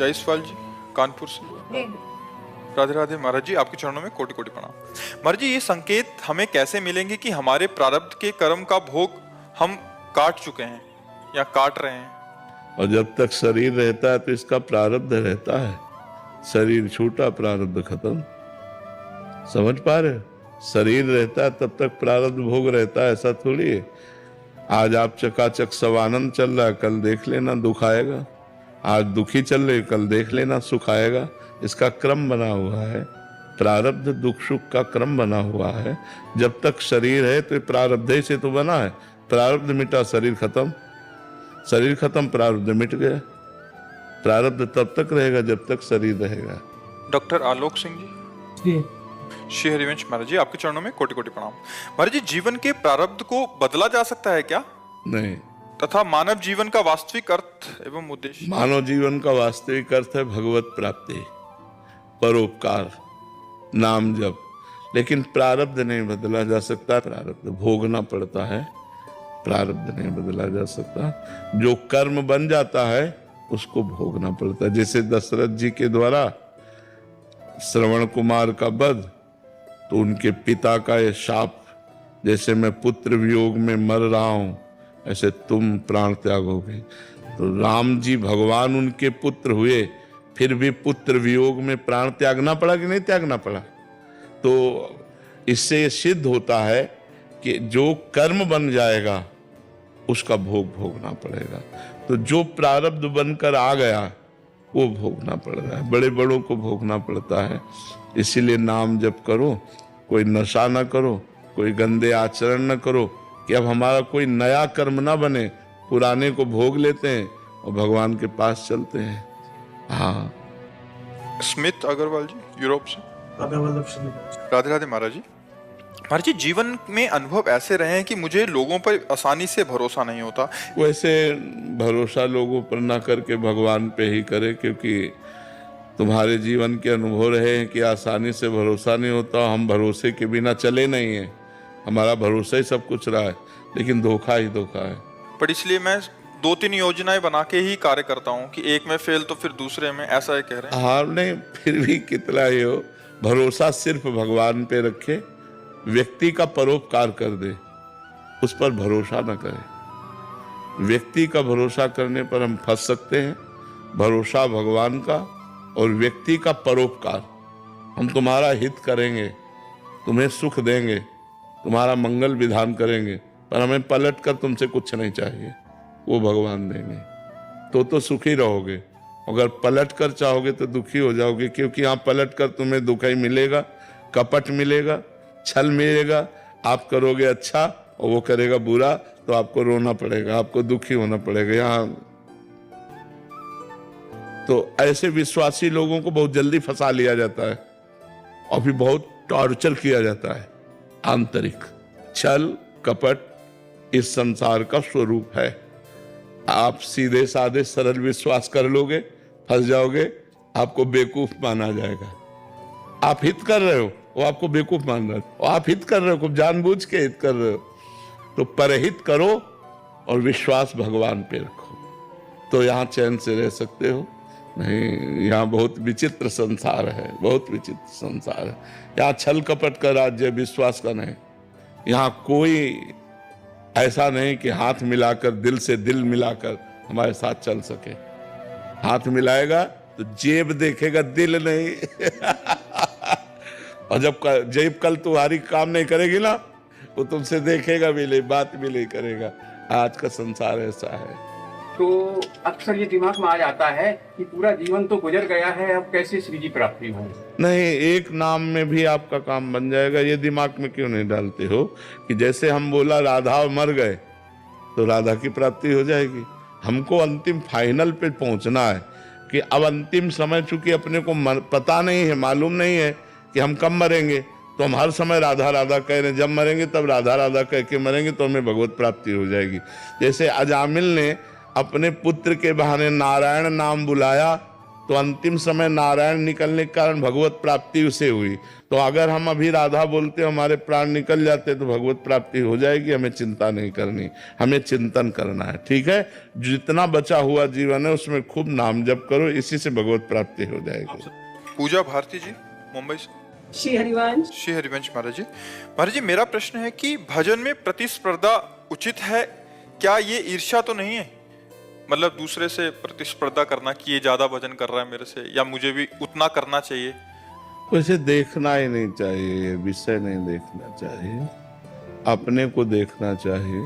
जायसवाल जी कानपुर से। राधे राधे महाराज जी, आपके चरणों में कोटि कोटि प्रणाम। महाराज जी, ये संकेत हमें कैसे मिलेंगे कि हमारे प्रारब्ध के कर्म का भोग हम काट चुके हैं या काट रहे हैं? और जब तक शरीर रहता है तो इसका प्रारब्ध रहता है। शरीर छूटा, प्रारब्ध खत्म। समझ पा रहे हो? शरीर रहता है तब तक प्रारब्ध भोग रहता है, ऐसा थोड़ी है। आज आप चकाचक सवानंद चल रहा है, कल देख लेना दुख आएगा। आज दुखी चल रहे, कल देख लेना सुख आएगा। इसका क्रम बना हुआ है। प्रारब्ध दुख सुख का क्रम बना हुआ है। जब तक शरीर है तो प्रारब्ध से तो बना है। प्रारब्ध मिटा, शरीर खत्म। शरीर खत्म, प्रारब्ध मिट गया। प्रारब्ध तब तक रहेगा जब तक शरीर रहेगा। डॉक्टर आलोक सिंह जी। श्री हरिवंश महाराज जी, आपके चरणों में कोटि कोटि प्रणाम। महाराज जी, जीवन के प्रारब्ध को बदला जा सकता है क्या? नहीं। तथा मानव जीवन का वास्तविक अर्थ एवं उद्देश्य? मानव जीवन का वास्तविक अर्थ है भगवत प्राप्ति, परोपकार, नाम जप। लेकिन प्रारब्ध नहीं बदला जा सकता। प्रारब्ध भोगना पड़ता है, प्रारब्ध नहीं बदला जा सकता। जो कर्म बन जाता है उसको भोगना पड़ता है। जैसे दशरथ जी के द्वारा श्रवण कुमार का वध, तो उनके पिता का ये शाप, जैसे मैं पुत्र वियोग में मर रहा हूं ऐसे तुम प्राण त्यागोगे। तो राम जी भगवान उनके पुत्र हुए, फिर भी पुत्र वियोग में प्राण त्यागना पड़ा कि नहीं त्यागना पड़ा? तो इससे सिद्ध होता है कि जो कर्म बन जाएगा उसका भोग भोगना पड़ेगा। तो जो प्रारब्ध बनकर आ गया वो भोगना पड़ रहा है। बड़े बड़ों को भोगना पड़ता है। इसीलिए नाम जप करो, कोई नशा न करो, कोई गंदे आचरण न करो, कि अब हमारा कोई नया कर्म ना बने। पुराने को भोग लेते हैं और भगवान के पास चलते हैं। हाँ। स्मिथ अग्रवाल जी, यूरोप से। राधे राधे महाराज जी। महाराज जी, जीवन में अनुभव ऐसे रहे हैं कि मुझे लोगों पर आसानी से भरोसा नहीं होता। वैसे भरोसा लोगों पर ना करके भगवान पे ही करे, क्योंकि तुम्हारे जीवन के अनुभव रहे हैं कि आसानी से भरोसा नहीं होता। हम भरोसे के बिना चले नहीं हैं। हमारा भरोसा ही सब कुछ रहा है, लेकिन धोखा ही धोखा है। पर इसलिए मैं 2-3 योजनाएं बना के ही कार्य करता हूँ कि एक में फेल तो फिर दूसरे में, ऐसा है कह रहे हैं। हाँ, नहीं, फिर भी कितना ही हो, भरोसा सिर्फ भगवान पे रखे। व्यक्ति का परोपकार कर दे, उस पर भरोसा न करे। व्यक्ति का भरोसा करने पर हम फंस सकते हैं। भरोसा भगवान का और व्यक्ति का परोपकार। हम तुम्हारा हित करेंगे, तुम्हें सुख देंगे, तुम्हारा मंगल विधान करेंगे, पर हमें पलट कर तुमसे कुछ नहीं चाहिए, वो भगवान देंगे। तो सुखी रहोगे। अगर पलट कर चाहोगे तो दुखी हो जाओगे, क्योंकि यहाँ पलट कर तुम्हें दुख ही मिलेगा, कपट मिलेगा, छल मिलेगा। आप करोगे अच्छा और वो करेगा बुरा, तो आपको रोना पड़ेगा, आपको दुखी होना पड़ेगा। यहाँ तो ऐसे विश्वासी लोगों को बहुत जल्दी फंसा लिया जाता है और फिर बहुत टॉर्चर किया जाता है। आंतरिक छल कपट इस संसार का स्वरूप है। आप सीधे साधे सरल विश्वास कर लोगे, फंस जाओगे, आपको बेवकूफ माना जाएगा। आप हित कर रहे हो, वो आपको बेवकूफ मान रहा है। और आप हित कर रहे हो, खूब जानबूझ के हित कर रहे हो। तो परहित करो और विश्वास भगवान पे रखो, तो यहाँ चैन से रह सकते हो। नहीं, यहाँ बहुत विचित्र संसार है, बहुत विचित्र संसार है। यहाँ छल कपट का राज्य, विश्वास का नहीं। यहाँ कोई ऐसा नहीं कि हाथ मिलाकर, दिल से दिल मिलाकर हमारे साथ चल सके। हाथ मिलाएगा तो जेब देखेगा, दिल नहीं। और जब जेब कल तुम्हारी काम नहीं करेगी ना, वो तुमसे देखेगा भी नहीं, बात भी नहीं करेगा। आज का संसार ऐसा है। तो अक्सर ये दिमाग में आ जाता है कि पूरा जीवन तो गुजर गया है, अब कैसे श्री जी प्राप्ति हो? नहीं, एक नाम में भी आपका काम बन जाएगा। ये दिमाग में क्यों नहीं डालते हो कि जैसे हम बोला राधा मर गए तो राधा की प्राप्ति हो जाएगी। हमको अंतिम फाइनल पे पहुंचना है कि अब अंतिम समय, चूंकि अपने को पता नहीं है, मालूम नहीं है कि हम कब मरेंगे, तो हम हर समय राधा राधा कह रहे हैं। जब मरेंगे तब राधा राधा कह के मरेंगे, तो हमें भगवत प्राप्ति हो जाएगी। जैसे अजामिल ने अपने पुत्र के बहाने नारायण नाम बुलाया, तो तो अंतिम समय नारायण निकलने के कारण भगवत प्राप्ति उसे हुई। तो अगर हम अभी राधा बोलते हमारे प्राण निकल जाते तो भगवत प्राप्ति हो जाएगी, हमें चिंता नहीं करनी, हमें चिंतन करना है। ठीक है, जितना बचा हुआ जीवन है उसमें खूब नाम जप करो, इसी से भगवत प्राप्ति हो जाएगी। पूजा भारती जी मुंबई से। श्री हरिवंश। श्री हरिवंश महाराज जी। महाराज जी, मेरा प्रश्न है कि भजन में प्रतिस्पर्धा उचित है क्या? ये ईर्ष्या तो नहीं है? मतलब दूसरे से प्रतिस्पर्धा करना कि ये ज्यादा भजन कर रहा है मेरे से, या मुझे भी उतना करना चाहिए? वैसे देखना ही नहीं चाहिए, ये विषय नहीं देखना चाहिए, अपने को देखना चाहिए।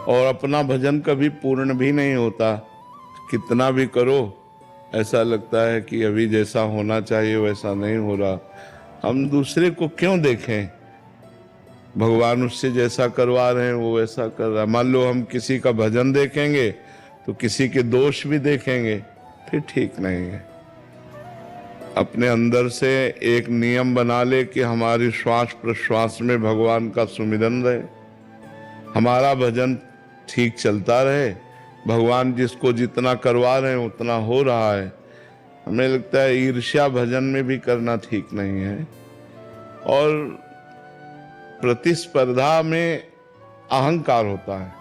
और अपना भजन कभी पूर्ण भी नहीं होता, कितना भी करो ऐसा लगता है कि अभी जैसा होना चाहिए वैसा नहीं हो रहा। हम दूसरे को क्यों देखें? भगवान उससे जैसा करवा रहे हैं वो वैसा कर रहा है। मान लो हम किसी का भजन देखेंगे तो किसी के दोष भी देखेंगे, फिर ठीक नहीं है। अपने अंदर से एक नियम बना ले कि हमारी श्वास प्रश्वास में भगवान का सुमिरन रहे, हमारा भजन ठीक चलता रहे, भगवान जिसको जितना करवा रहे हैं उतना हो रहा है। हमें लगता है ईर्ष्या भजन में भी करना ठीक नहीं है। और प्रतिस्पर्धा में अहंकार होता है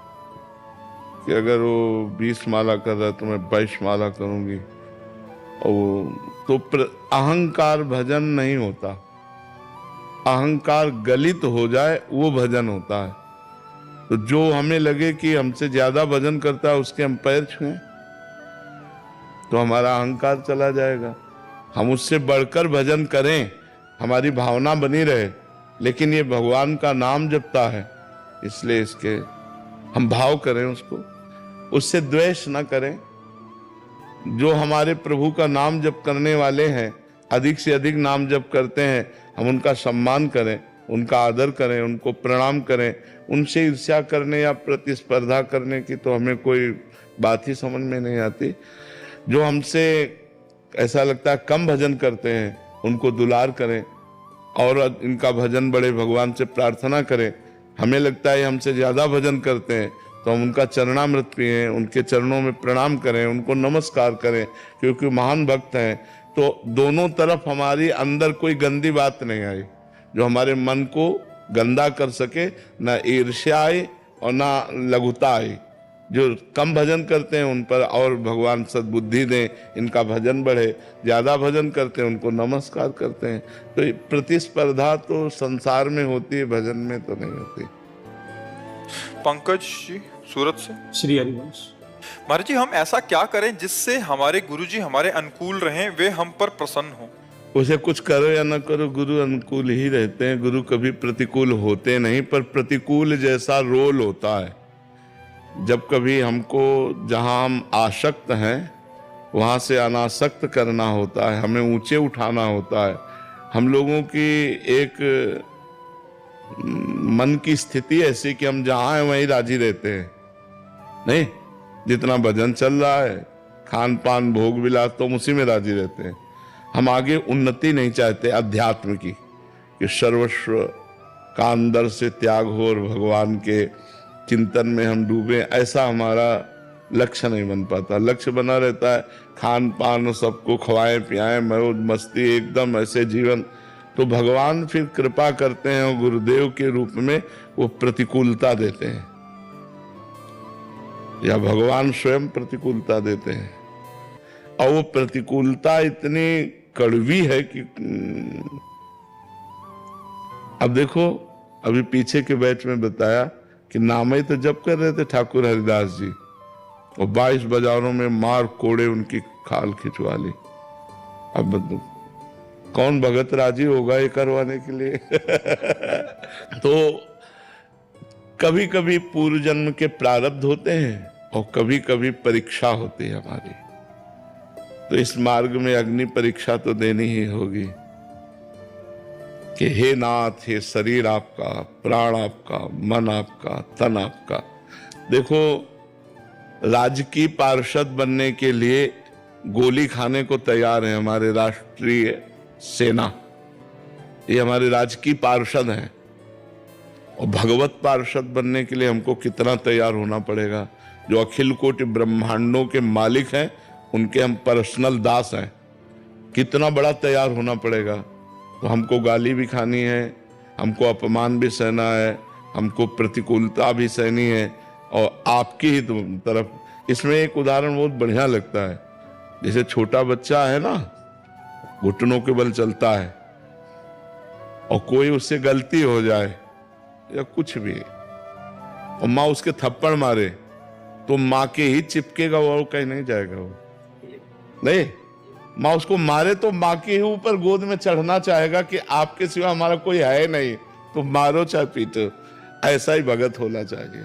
कि अगर वो 20 माला कर रहा है तो मैं 22 माला करूंगी, और तो अहंकार भजन नहीं होता। अहंकार गलित हो जाए वो भजन होता है। तो जो हमें लगे कि हमसे ज्यादा भजन करता है उसके हम पैर छुएं तो हमारा अहंकार चला जाएगा। हम उससे बढ़कर भजन करें, हमारी भावना बनी रहे, लेकिन ये भगवान का नाम जपता है इसलिए इसके हम भाव करें, उसको उससे द्वेष न करें। जो हमारे प्रभु का नाम जप करने वाले हैं, अधिक से अधिक नाम जप करते हैं, हम उनका सम्मान करें, उनका आदर करें, उनको प्रणाम करें। उनसे ईर्ष्या करने या प्रतिस्पर्धा करने की तो हमें कोई बात ही समझ में नहीं आती। जो हमसे ऐसा लगता है कम भजन करते हैं उनको दुलार करें और इनका भजन बड़े भगवान से प्रार्थना करें। हमें लगता है हमसे ज्यादा भजन करते हैं तो हम उनका चरणामृत पिएं, उनके चरणों में प्रणाम करें, उनको नमस्कार करें, क्योंकि महान भक्त हैं। तो दोनों तरफ हमारी अंदर कोई गंदी बात नहीं आई जो हमारे मन को गंदा कर सके, न ईर्ष्या आई और न लघुता आई। जो कम भजन करते हैं उन पर और भगवान सद्बुद्धि दें, इनका भजन बढ़े। ज्यादा भजन करते हैं उनको नमस्कार करते हैं। तो प्रतिस्पर्धा तो संसार में होती है, भजन में तो नहीं होती। पंकज जी सूरत से। श्री हरिवंश। महाराज जी, हम ऐसा क्या करें जिससे हमारे गुरुजी हमारे अनुकूल रहें, वे हम पर प्रसन्न हो? उसे कुछ करो या न करो, गुरु अनुकूल ही रहते हैं। गुरु कभी प्रतिकूल होते नहीं, पर प्रतिकूल जैसा रोल होता है। जब कभी हमको जहां हम आसक्त हैं वहां से अनासक्त करना होता है, हमें ऊंचे उठाना होता है। हम लोगों की एक मन की स्थिति ऐसी कि हम जहां हैं वहीं राजी रहते हैं। नहीं, जितना भजन चल रहा है, खान पान भोग विलास, तो उसी में राजी रहते हैं। हम आगे उन्नति नहीं चाहते अध्यात्म की, कि सर्वस्व का अंदर से त्याग हो और भगवान के चिंतन में हम डूबे। ऐसा हमारा लक्ष्य नहीं बन पाता। लक्ष्य बना रहता है खान पान, सबको खवाएं पियाएं, मौज मस्ती, एकदम ऐसे जीवन। तो भगवान फिर कृपा करते हैं और गुरुदेव के रूप में वो प्रतिकूलता देते हैं, या भगवान स्वयं प्रतिकूलता देते हैं। और वो प्रतिकूलता इतनी कड़वी है कि अब देखो, अभी पीछे के बैच में बताया कि नाम ही तो जप कर रहे थे ठाकुर हरिदास जी, और 22 बाजारों में मार कोड़े उनकी खाल खिंचवा ली। अब कौन भगत राजी होगा ये करवाने के लिए? तो कभी कभी पूर्व जन्म के प्रारब्ध होते हैं और कभी कभी परीक्षा होती है हमारी। तो इस मार्ग में अग्नि परीक्षा तो देनी ही होगी कि हे नाथ, हे शरीर आपका, प्राण आपका, मन आपका, तन आपका। देखो, राजकीय पार्षद बनने के लिए गोली खाने को तैयार है हमारे राष्ट्रीय सेना, ये हमारे राजकीय पार्षद हैं। और भगवत पार्षद बनने के लिए हमको कितना तैयार होना पड़ेगा। जो अखिल कोटि ब्रह्मांडों के मालिक हैं उनके हम पर्सनल दास हैं, कितना बड़ा तैयार होना पड़ेगा। तो हमको गाली भी खानी है, हमको अपमान भी सहना है, हमको प्रतिकूलता भी सहनी है, और आपकी ही तरफ। इसमें एक उदाहरण बहुत बढ़िया लगता है, जैसे छोटा बच्चा है ना, घुटनों के बल चलता है, और कोई उससे गलती हो जाए या कुछ भी, और माँ उसके थप्पड़ मारे, तो माँ के ही चिपकेगा वो, कहीं नहीं जाएगा वो। नहीं, माँ उसको मारे तो माँ के ही ऊपर गोद में चढ़ना चाहेगा कि आपके सिवा हमारा कोई है नहीं, तो मारो चाहे पीटो। ऐसा ही भगत होना चाहिए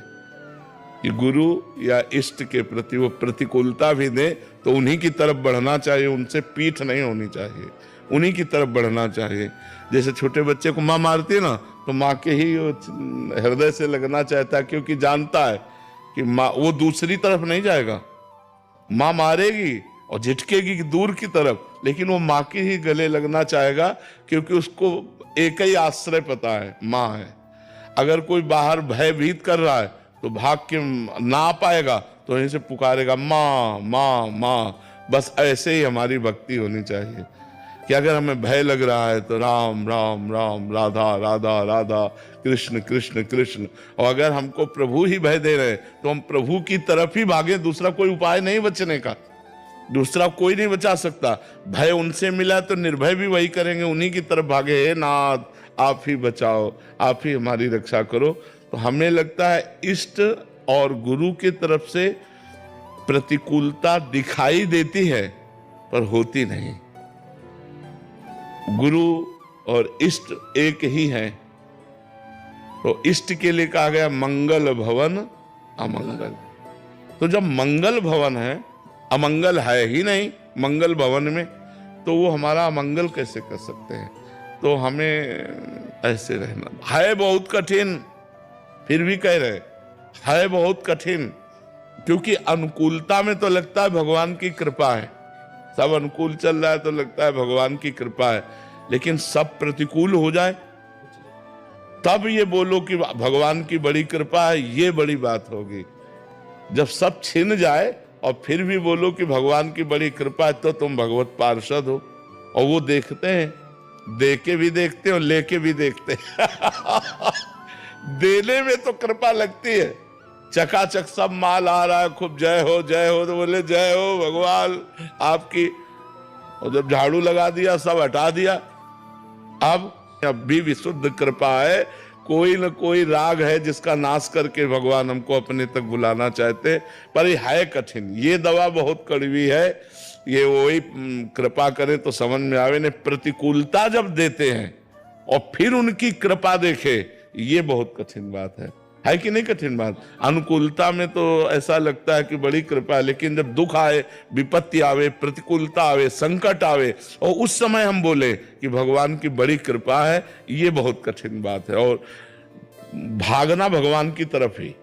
कि गुरु या इष्ट के प्रति वो प्रतिकूलता भी दे तो उन्हीं की तरफ बढ़ना चाहिए, उनसे पीठ नहीं होनी चाहिए, उन्हीं की तरफ बढ़ना चाहिए। जैसे छोटे बच्चे को माँ मारती है ना, तो माँ के ही हृदय से लगना चाहता है, क्योंकि जानता है कि माँ वो दूसरी तरफ नहीं जाएगा। माँ मारेगी और झटकेगी दूर की तरफ, लेकिन वो माँ के ही गले लगना चाहेगा, क्योंकि उसको एक ही आश्रय पता है, माँ है। अगर कोई बाहर भयभीत कर रहा है तो भाग के ना पाएगा, तो यहीं से पुकारेगा माँ माँ माँ। बस ऐसे ही हमारी भक्ति होनी चाहिए कि अगर हमें भय लग रहा है तो राम राम राम, राधा राधा राधा, कृष्ण कृष्ण कृष्ण। और अगर हमको प्रभु ही भय दे रहे तो हम प्रभु की तरफ ही भागे, दूसरा कोई उपाय नहीं बचने का, दूसरा कोई नहीं बचा सकता। भय उनसे मिला तो निर्भय भी वही करेंगे, उन्हीं की तरफ भागे, हे नाथ आप ही बचाओ, आप ही हमारी रक्षा करो। तो हमें लगता है इष्ट और गुरु की तरफ से प्रतिकूलता दिखाई देती है पर होती नहीं। गुरु और इष्ट एक ही है। तो इष्ट के लिए कहा गया मंगल भवन अमंगल। तो जब मंगल भवन है, अमंगल है ही नहीं मंगल भवन में, तो वो हमारा अमंगल कैसे कर सकते हैं। तो हमें ऐसे रहना है बहुत कठिन, फिर भी कह रहे है बहुत कठिन, क्योंकि अनुकूलता में तो लगता है भगवान की कृपा है, सब अनुकूल चल रहा है तो लगता है भगवान की कृपा है, लेकिन सब प्रतिकूल हो जाए तब ये बोलो कि भगवान की बड़ी कृपा है, ये बड़ी बात होगी। जब सब छिन जाए और फिर भी बोलो कि भगवान की बड़ी कृपा है, तो तुम भगवत पार्षद हो। और वो देखते हैं, दे के भी देखते हैं और लेके भी देखते हैं। देने में तो कृपा लगती है, चकाचक सब माल आ रहा है, खूब जय हो तो बोले जय हो भगवान आपकी। और जब झाड़ू लगा दिया, सब हटा दिया, अब भी विशुद्ध कृपा है, कोई न कोई राग है जिसका नाश करके भगवान हमको अपने तक बुलाना चाहते। पर ये है कठिन, ये दवा बहुत कड़वी है, ये वही कृपा करें तो समझ में आवे। ने प्रतिकूलता जब देते हैं और फिर उनकी कृपा देखे, ये बहुत कठिन बात है कि नहीं कठिन बात। अनुकूलता में तो ऐसा लगता है कि बड़ी कृपा है, लेकिन जब दुख आए, विपत्ति आवे, प्रतिकूलता आवे, संकट आवे, और उस समय हम बोले कि भगवान की बड़ी कृपा है, ये बहुत कठिन बात है। और भागना भगवान की तरफ ही,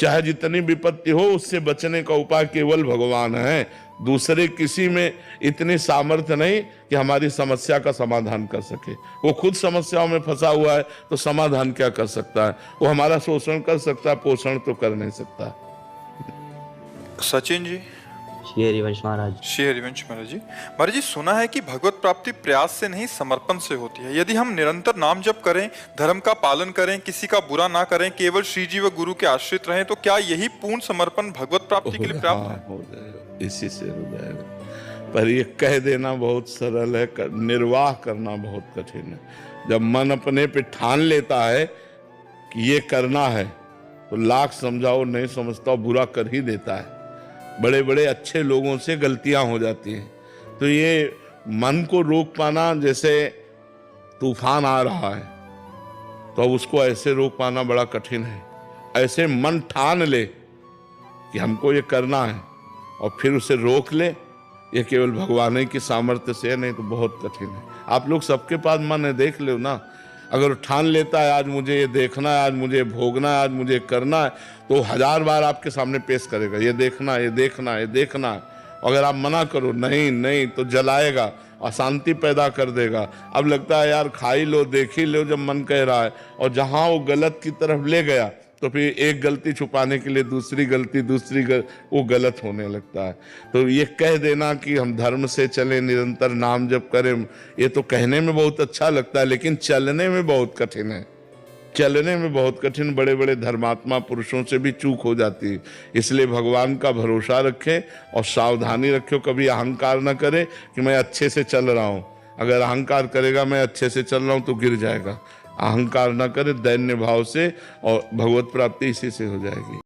चाहे जितनी विपत्ति हो, उससे बचने का उपाय केवल भगवान है। दूसरे किसी में इतनी सामर्थ्य नहीं कि हमारी समस्या का समाधान कर सके। वो खुद समस्याओं में फंसा हुआ है तो समाधान क्या कर सकता है। वो हमारा शोषण कर सकता है, पोषण तो कर नहीं सकता। सचिन जी। श्री हरिवंश महाराज। श्री हरिवंश महाराज जी। महाराज जी, सुना है कि भगवत प्राप्ति प्रयास से नहीं समर्पण से होती है। यदि हम निरंतर नाम जप करें, धर्म का पालन करें, किसी का बुरा ना करें, केवल श्री जी व गुरु के आश्रित रहें, तो क्या यही पूर्ण समर्पण भगवत प्राप्ति के लिए प्राप्त है? हो जाएगा, इसी से हो जाएगा। पर ये कह देना बहुत सरल है, निर्वाह करना बहुत कठिन है। जब मन अपने पे ठान लेता है कि ये करना है, तो लाख समझाओ नहीं समझता, बुरा कर ही देता है। बड़े बड़े अच्छे लोगों से गलतियां हो जाती हैं। तो ये मन को रोक पाना, जैसे तूफान आ रहा है तो अब उसको ऐसे रोक पाना बड़ा कठिन है। ऐसे मन ठान ले कि हमको ये करना है और फिर उसे रोक ले, ये केवल भगवान की सामर्थ्य से है, नहीं तो बहुत कठिन है। आप लोग सबके पास मन है, देख लो ना। अगर ठान लेता है आज मुझे ये देखना है, आज मुझे भोगना है, आज मुझे करना है, तो 1000 बार आपके सामने पेश करेगा, ये देखना, ये देखना, ये देखना। अगर आप मना करो नहीं नहीं, तो जलाएगा, अशांति पैदा कर देगा। अब लगता है यार खा ही लो, देख ही लो जब मन कह रहा है, और जहां वो गलत की तरफ ले गया तो फिर एक गलती छुपाने के लिए दूसरी गलती वो गलत होने लगता है। तो ये कह देना कि हम धर्म से चलें, निरंतर नाम जप करें, ये तो कहने में बहुत अच्छा लगता है, लेकिन चलने में बहुत कठिन है। चलने में बहुत कठिन, बड़े बड़े धर्मात्मा पुरुषों से भी चूक हो जाती है। इसलिए भगवान का भरोसा रखें और सावधानी रखें, कभी अहंकार न करें कि मैं अच्छे से चल रहा हूँ। अगर अहंकार करेगा मैं अच्छे से चल रहा हूँ तो गिर जाएगा। अहंकार न करे, दैन्य भाव से, और भगवत प्राप्ति इसी से हो जाएगी।